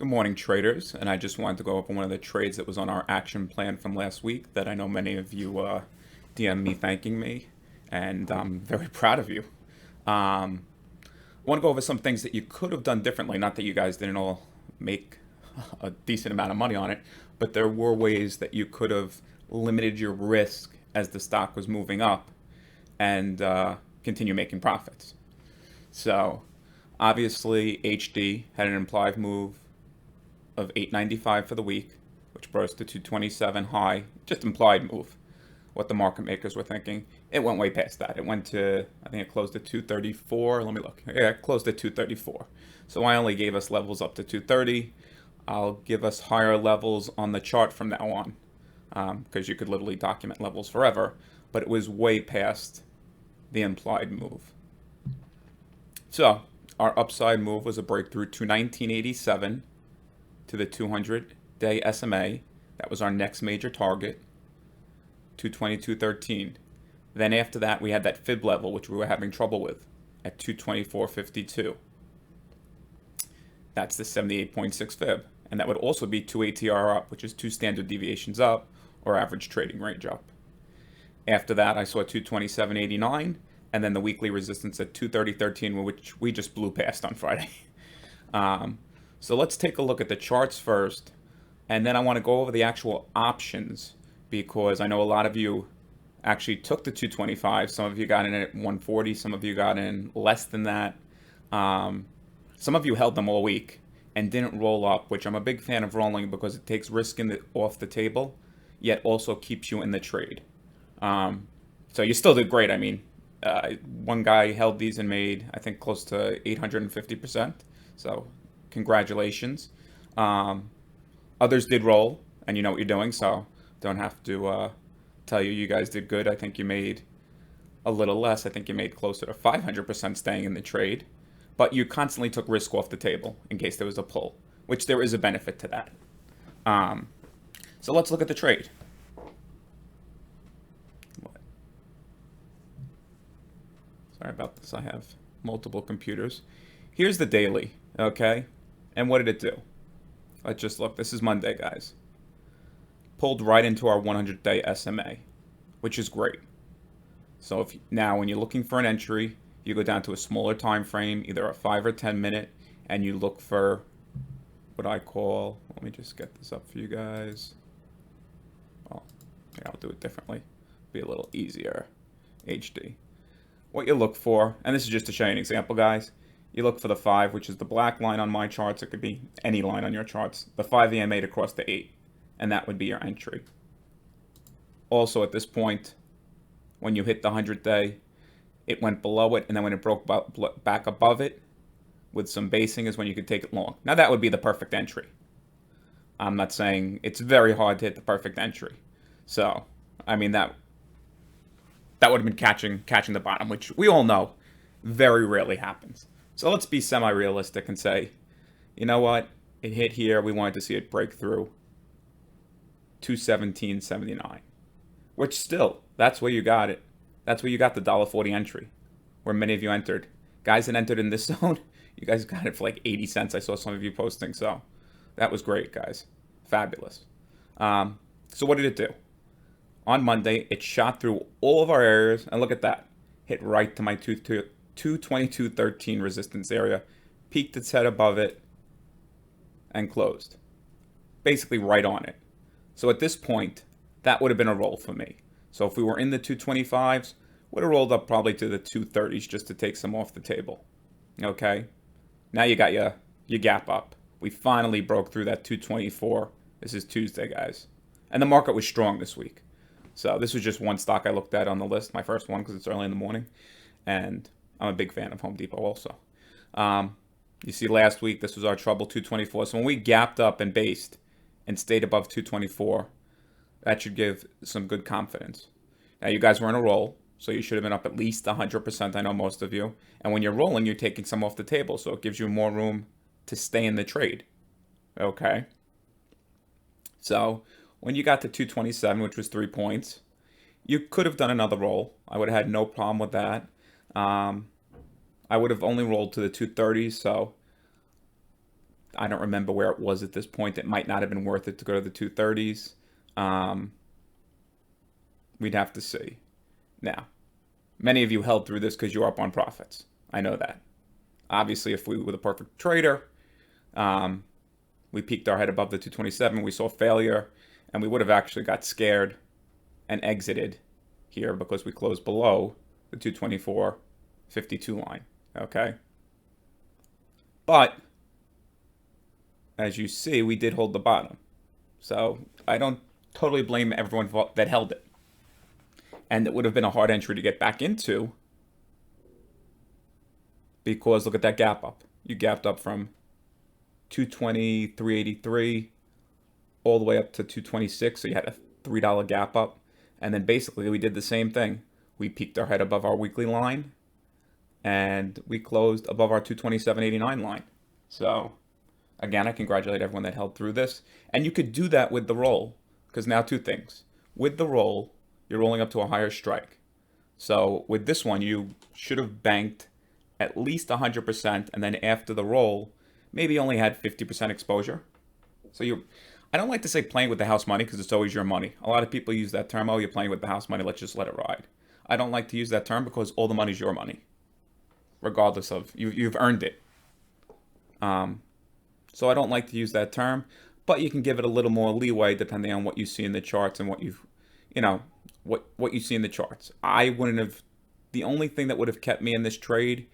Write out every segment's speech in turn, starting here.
Good morning, traders. And I just wanted to go over one of the trades that was on our action plan from last week that I know many of you DM me thanking me, and I'm very proud of you. I want to go over some things that you could have done differently. Not that you guys didn't all make a decent amount of money on it, but there were ways that you could have limited your risk as the stock was moving up and continue making profits. So, obviously, HD had an implied move of 895 for the week, which brought us to 227 high, just implied move. What the market makers were thinking. It went way past that. It went to, I think it closed at 234. Let me look. Yeah, it closed at 234. So I only gave us levels up to 230. I'll give us higher levels on the chart from now on, because you could literally document levels forever. But it was way past the implied move. So our upside move was a breakthrough to 1987 to the 200-day SMA. That was our next major target, 222.13. Then after that, we had that fib level, which we were having trouble with, at 224.52. That's the 78.6 fib. And that would also be 2 ATR up, which is 2 standard deviations up, or average trading range up. After that, I saw 227.89, and then the weekly resistance at 230.13, which we just blew past on Friday. So let's take a look at the charts first, and then I want to go over the actual options, because I know a lot of you actually took the 225. Some of you got in at 140. Some of you got in less than that. Some of you held them all week and didn't roll up, which I'm a big fan of rolling because it takes risk off the table, yet also keeps you in the trade. So you still did great. I mean, one guy held these and made, I think, close to 850%. So congratulations. Others did roll, and you know what you're doing, so don't have to tell you you guys did good. I think you made a little less. I think you made closer to 500% staying in the trade, but you constantly took risk off the table in case there was a pull, which there is a benefit to that. So let's look at the trade. Sorry about this. I have multiple computers. Here's the daily, okay? And what did it do? Let's just look. This is Monday, guys. Pulled right into our 100-day SMA, which is great. So now when you're looking for an entry, you go down to a smaller time frame, either a 5 or 10 minute, and you look for what I call, let me just get this up for you guys. Well, yeah, I'll do it differently. Be a little easier. HD. What you look for, and this is just to show you an example, guys. You look for the 5, which is the black line on my charts. It could be any line on your charts. The 5 EMA to cross the 8, and that would be your entry. Also, at this point, when you hit the 100-day, it went below it, and then when it broke back above it with some basing is when you could take it long. Now, that would be the perfect entry. I'm not saying it's very hard to hit the perfect entry. So, I mean, that would have been catching the bottom, which we all know very rarely happens. So let's be semi-realistic and say, you know what? It hit here. We wanted to see it break through 217.79, which still, that's where you got it. That's where you got the $1.40 entry, where many of you entered. Guys that entered in this zone, you guys got it for like 80 cents. I saw some of you posting, so that was great, guys. Fabulous. So what did it do? On Monday, it shot through all of our areas, and look at that. Hit right to my 222.13 resistance area, peaked its head above it, and closed. Basically right on it. So at this point, that would have been a roll for me. So if we were in the 225s, would have rolled up probably to the 230s just to take some off the table. Okay? Now you got your gap up. We finally broke through that 224. This is Tuesday, guys. And the market was strong this week. So this was just one stock I looked at on the list, my first one, because it's early in the morning. And I'm a big fan of Home Depot also. You see last week, this was our trouble, 224. So when we gapped up and based and stayed above 224, that should give some good confidence. Now, you guys were in a roll, so you should have been up at least 100%. I know most of you. And when you're rolling, you're taking some off the table, so it gives you more room to stay in the trade. Okay? So when you got to 227, which was 3 points, you could have done another roll. I would have had no problem with that. I would have only rolled to the 230s, so I don't remember where it was at this point. It might not have been worth it to go to the 230s. Um, we'd have to see. Now, many of you held through this because you were up on profits. I know that. Obviously, if we were the perfect trader, we peaked our head above the 227. We saw failure, and we would have actually got scared and exited here because we closed below the 224.52 line. Okay. But as you see, we did hold the bottom. So I don't totally blame everyone that held it. And it would have been a hard entry to get back into because look at that gap up. You gapped up from 220, 383 all the way up to 226. So you had a $3 gap up. And then basically we did the same thing. We peaked our head above our weekly line and we closed above our 227.89 line. So again, I congratulate everyone that held through this. And you could do that with the roll because now two things. With the roll, you're rolling up to a higher strike. So with this one, you should have banked at least 100%, and then after the roll, maybe only had 50% exposure. So I don't like to say playing with the house money because it's always your money. A lot of people use that term, oh, you're playing with the house money, let's just let it ride. I don't like to use that term because all the money's your money, regardless of, you've earned it. So I don't like to use that term, but you can give it a little more leeway depending on what you see in the charts and what you see in the charts. I wouldn't have, the only thing that would have kept me in this trade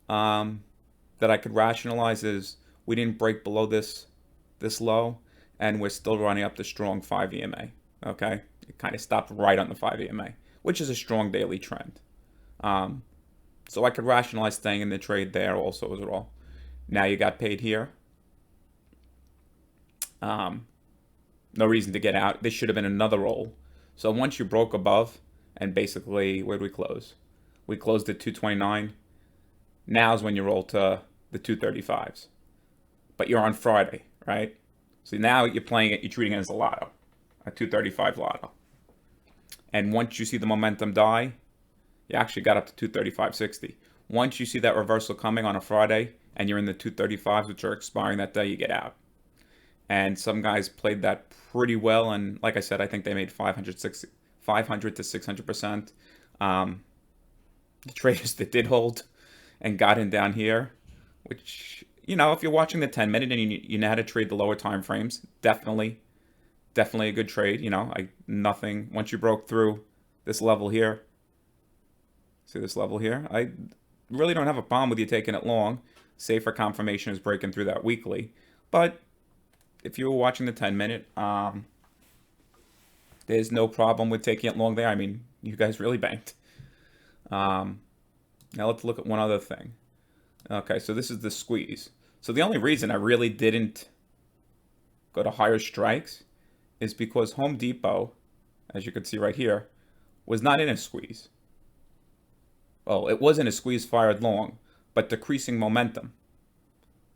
that I could rationalize is we didn't break below this low, and we're still running up the strong 5 EMA. Okay, it kind of stopped right on the 5 EMA, which is a strong daily trend. So I could rationalize staying in the trade there also as well. Now you got paid here. No reason to get out. This should have been another roll. So once you broke above, and basically, where did we close? We closed at 229. Now's when you roll to the 235s. But you're on Friday, right? So now you're playing it, you're treating it as a lotto, a 235 lotto. And once you see the momentum die, you actually got up to 235.60. Once you see that reversal coming on a Friday, and you're in the 235s, which are expiring that day, you get out. And some guys played that pretty well, and like I said, I think they made 500 to 600%. The traders that did hold and got in down here, which, if you're watching the 10-minute and you know how to trade the lower time frames, definitely a good trade. Once you broke through this level here, see this level here, I really don't have a problem with you taking it long, save for confirmation is breaking through that weekly. But if you were watching the 10-minute, there's no problem with taking it long there. I mean, you guys really banked. Now let's look at one other thing. Okay, so this is the squeeze. So the only reason I really didn't go to higher strikes is because Home Depot, as you can see right here, was not in a squeeze. Well, it wasn't a squeeze fired long, but decreasing momentum.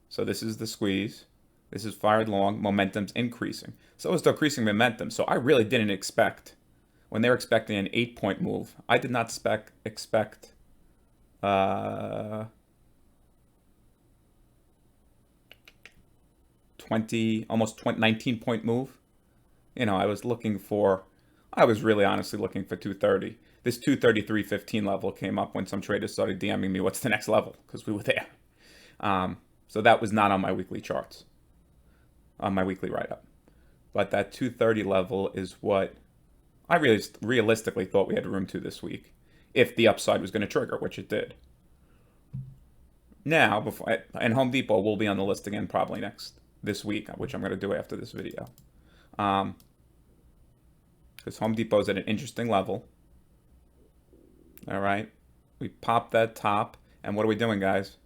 So this is the squeeze. This is fired long, momentum's increasing. So it's decreasing momentum. So I really didn't expect, when they were expecting an 8-point move, I did not expect 19-point move. I was really honestly looking for 230. This 233.15 level came up when some traders started DMing me, what's the next level? Because we were there. So that was not on my weekly charts, on my weekly write-up. But that 230 level is what I really realistically thought we had room to this week, if the upside was going to trigger, which it did. Now, and Home Depot will be on the list again probably this week, which I'm going to do after this video. Because Home Depot is at an interesting level. All right. We popped that top, and what are we doing, guys?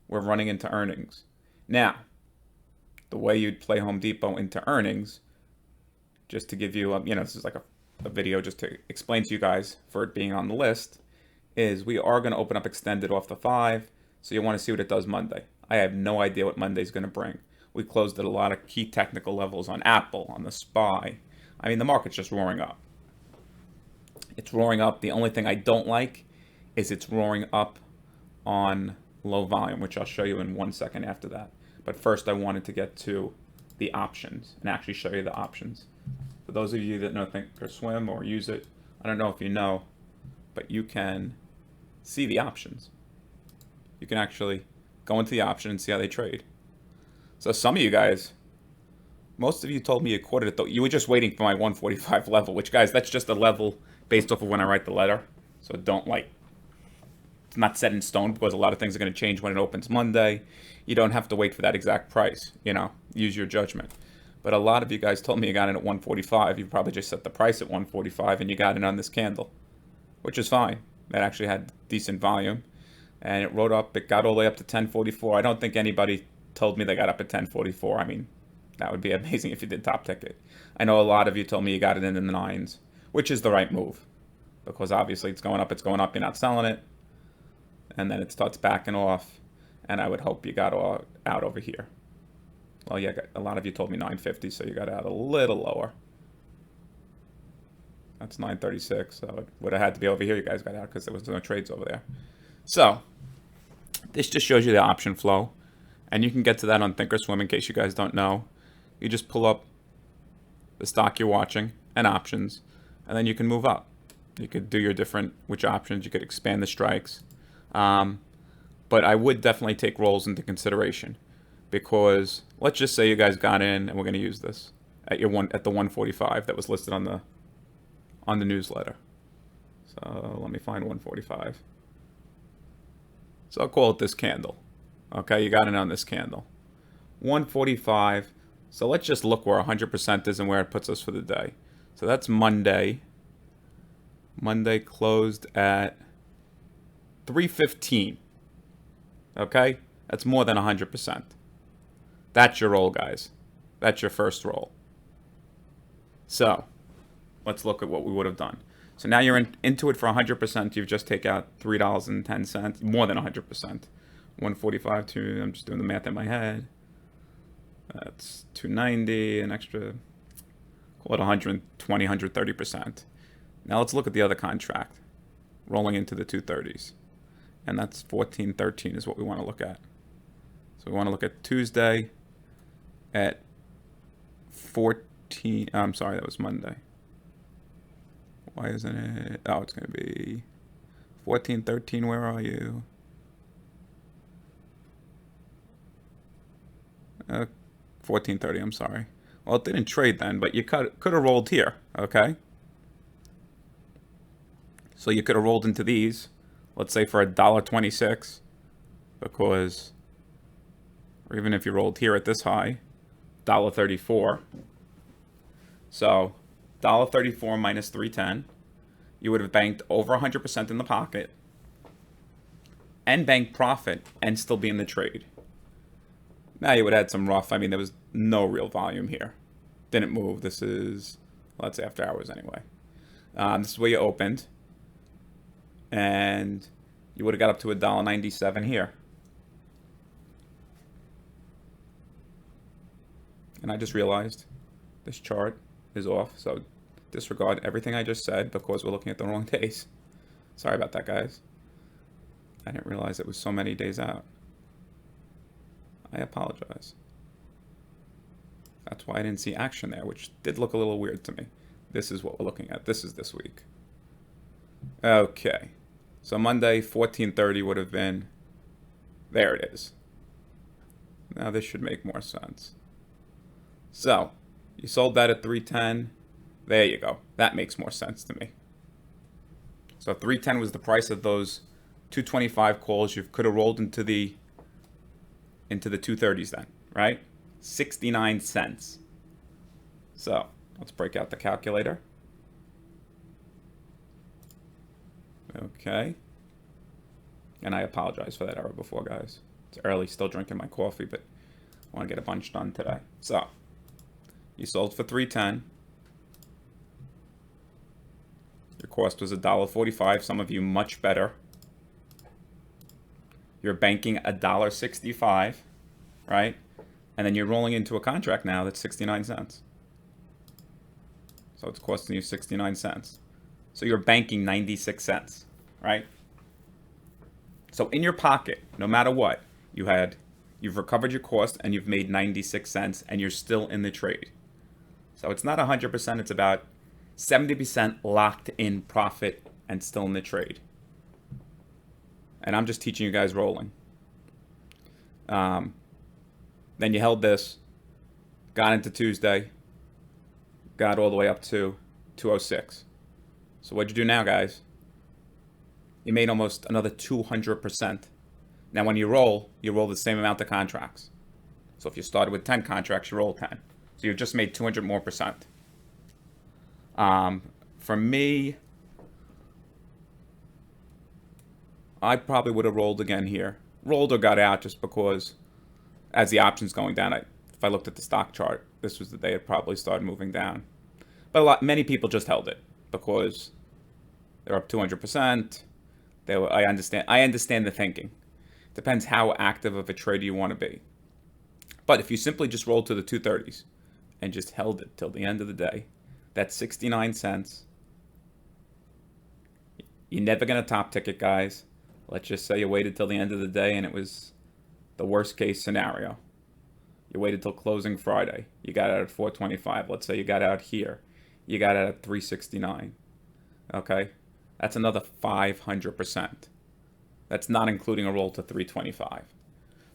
We're running into earnings. Now, the way you'd play Home Depot into earnings, just to give you, this is like a video just to explain to you guys for it being on the list, is we are going to open up extended off the 5, so you want to see what it does Monday. I have no idea what Monday's going to bring. We closed at a lot of key technical levels on Apple, on the SPY. I mean, the market's just roaring up. It's roaring up. The only thing I don't like is it's roaring up on low volume, which I'll show you in 1 second after that. But first I wanted to get to the options and actually show you the options. For those of you that know Thinkorswim or use it, I don't know if you know, but you can see the options. You can actually go into the option and see how they trade. So some of you guys, most of you told me you quoted it though. You were just waiting for my 145 level, which guys, that's just a level based off of when I write the letter. So don't it's not set in stone because a lot of things are going to change when it opens Monday. You don't have to wait for that exact price, use your judgment. But a lot of you guys told me you got in at 145. You probably just set the price at 145 and you got in on this candle, which is fine. That actually had decent volume and it rode up. It got all the way up to 1044. I don't think anybody told me they got up at 1044. I mean, that would be amazing if you did top ticket. I know a lot of you told me you got it in the nines, which is the right move because obviously it's going up, you're not selling it. And then it starts backing off. And I would hope you got out over here. Well, yeah, a lot of you told me 950, so you got out a little lower. That's 936, so it would have had to be over here. You guys got out because there was no trades over there. So this just shows you the option flow. And you can get to that on Thinkorswim in case you guys don't know. You just pull up the stock you're watching and options, and then you can move up. You could do your which options. You could expand the strikes. But I would definitely take rolls into consideration because let's just say you guys got in and we're going to use this at the 145 that was listed on the newsletter. So let me find 145. So I'll call it this candle. Okay, you got in on this candle. 145. So let's just look where 100% is and where it puts us for the day. So that's Monday. Monday closed at 315. Okay? That's more than 100%. That's your roll, guys. That's your first roll. So, let's look at what we would have done. So now you're into it for 100%. You've just taken out $3.10, more than 100%. 145 to, I'm just doing the math in my head. That's 290, an extra, call it 120, 130%. Now let's look at the other contract, rolling into the 230s. And that's 1413 is what we want to look at. So we want to look at Tuesday at 14. I'm sorry, that was Monday. Why isn't it? Oh, it's going to be 1413. Where are you? 1430. I'm sorry. Well, it didn't trade then, but you could have rolled here. Okay. So you could have rolled into these. Let's say for $1.26, because, or even if you rolled here at this high, $1.34. So $1.34 minus 310, you would have banked over 100% in the pocket and banked profit and still be in the trade. Now you would have had some rough, there was no real volume here. Didn't move. This is, well, that's after hours anyway. This is where you opened. And you would have got up to $1.97 here. And I just realized this chart is off, so disregard everything I just said because we're looking at the wrong days. Sorry about that, guys. I didn't realize it was so many days out. I apologize. That's why I didn't see action there, which did look a little weird to me. This is what we're looking at. This is this week. Okay. So Monday, 1430 would have been, there it is. Now this should make more sense. So, you sold that at 310. There you go. That makes more sense to me. So 310 was the price of those 225 calls. You could have rolled into the 230s then, right? 69 cents. So, let's break out the calculator. Okay. And I apologize for that error before, guys. It's early, still drinking my coffee, but I want to get a bunch done today. So, you sold for 310. Your cost was $1.45. Some of you much better. You're banking $1.65, right? And then you're rolling into a contract now that's 69 cents. So it's costing you 69 cents. So you're banking 96 cents, right? So in your pocket, no matter what, you had You've recovered your cost and you've made 96 cents and you're still in the trade. So it's not 100%, it's about 70% locked in profit and still in the trade. And I'm just teaching you guys rolling. Then you held this, got into Tuesday, got all the way up to 206. So what'd you do now, guys? You made almost another 200%. Now when you roll the same amount of contracts. So if you started with 10 contracts, you roll 10. So you've just made 200 more percent. For me, I probably would have rolled again here. Rolled or got out just because as the option's going down, if I looked at the stock chart, this was the day it probably started moving down. But many people just held it because they're up 200%. I understand the thinking. Depends how active of a trader you want to be. But if you simply just rolled to the 230s and just held it till the end of the day, that's 69 cents. You're never going to top ticket, guys. Let's just say you waited till the end of the day and it was the worst case scenario. You waited till closing Friday. You got out at 425. Let's say you got out here. You got out at 369. Okay? That's another 500%. That's not including a roll to 325.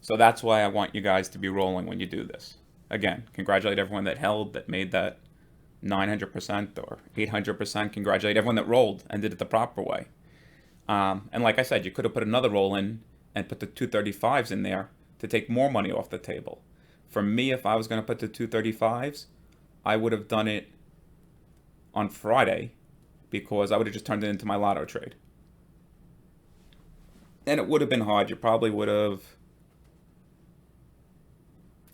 So that's why I want you guys to be rolling when you do this. Again, congratulate everyone that held, that made that 900% or 800%. Congratulate everyone that rolled and did it the proper way. And like I said, you could have put another roll in and put the 235s in there to take more money off the table. For me, if I was going to put the 235s, I would have done it on Friday because I would have just turned it into my lotto trade. And it would have been hard. You probably would have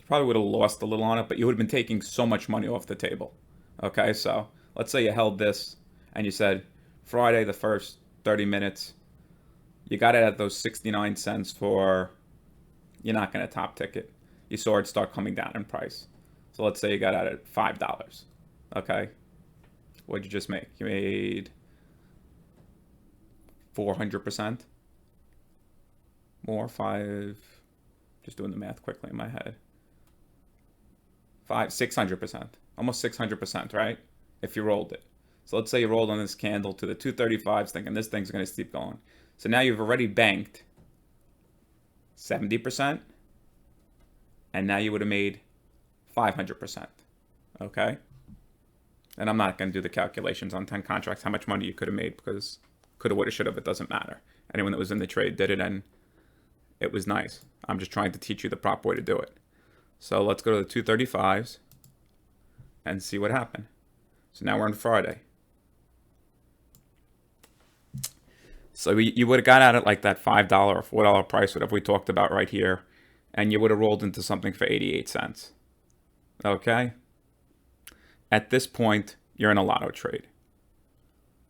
lost a little on it, but you would have been taking so much money off the table. Okay, so let's say you held this and you said Friday, the first 30 minutes, you got it at those 69 cents for, you're not going to top ticket. You saw it start coming down in price. So let's say you got it at $5. Okay, what'd you just make? You made 400%. More, just doing the math quickly in my head. 600%, almost 600%, right? If you rolled it. So let's say you rolled on this candle to the 235s thinking this thing's going to keep going. So now you've already banked 70%, and now you would have made 500%, okay? And I'm not going to do the calculations on 10 contracts, how much money you could have made, because coulda, woulda, shoulda, it doesn't matter. Anyone that was in the trade did it, and it was nice. I'm just trying to teach you the proper way to do it. So let's go to the 235s and see what happened. So now we're on Friday. So you would have got at it like that $5 or $4 price, whatever we talked about right here, and you would have rolled into something for 88 cents. Okay? At this point, you're in a lotto trade.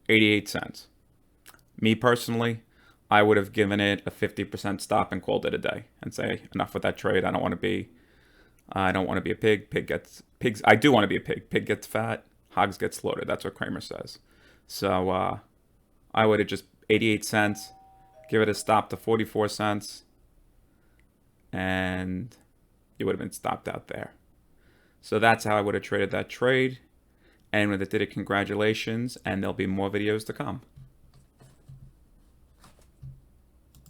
88 cents. Me personally, I would have given it a 50% stop and called it a day and say, enough with that trade. I don't want to be a pig. I do want to be a pig. Pig gets fat, hogs get slaughtered. That's what Kramer says. So I would have just 88 cents, give it a stop to 44 cents, and you would have been stopped out there. So that's how I would have traded that trade. And when it did it, congratulations, and there'll be more videos to come.